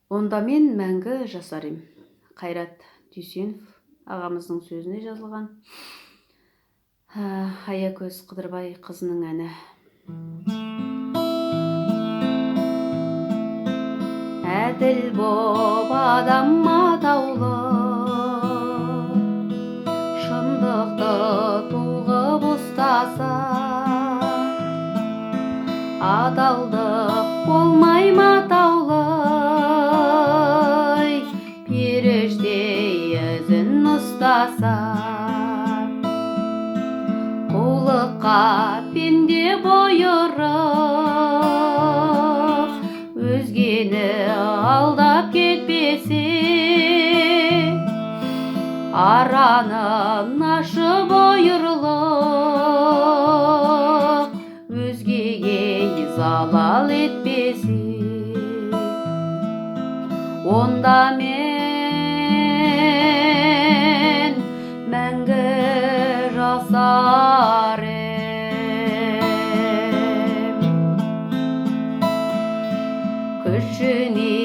Онда мен мәңгі жасар ем. Қайрат Дүйсенов ағамыздың сөзіне жазылған Аякөз Қыдырбай қызының әні. Әділ боп адам атаулы, шындықты туғып ұстаса, адалдық болмай матаулы, періште ізін ұстаса. Қулыққа пенде бұйырып, өзгені алдап кетпесе, аранын ашып ойырлық, өзгеге залал етпесе, онда мен мәңгі жасар ем. Күшіне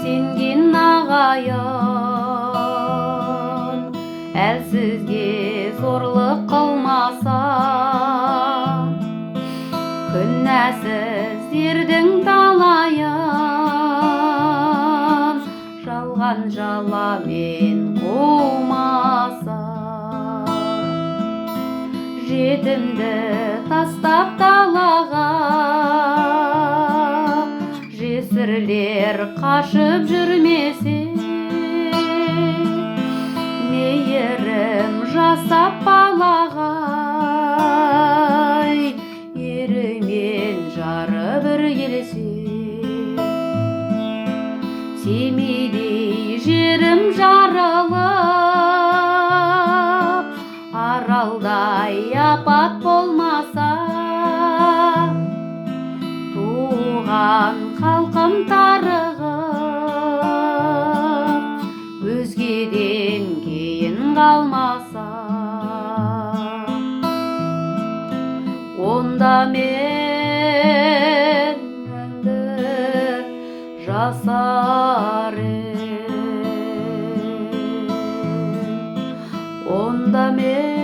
сенген ағайын, әлсізге зорлық қылмаса, күнәсіздердің талайын жалған жаламен қумаса. Жетімді тастап далаға, жесірлер қашып жүрмесе, мейірім жасап балаға, ері мен жары бір келсе, семейдей жерім жарылып, аралдай апат болмаса, туған халқым тарығып, өзгеден кейін қалмаса, онда мен мәңгі жасар ем. Онда мен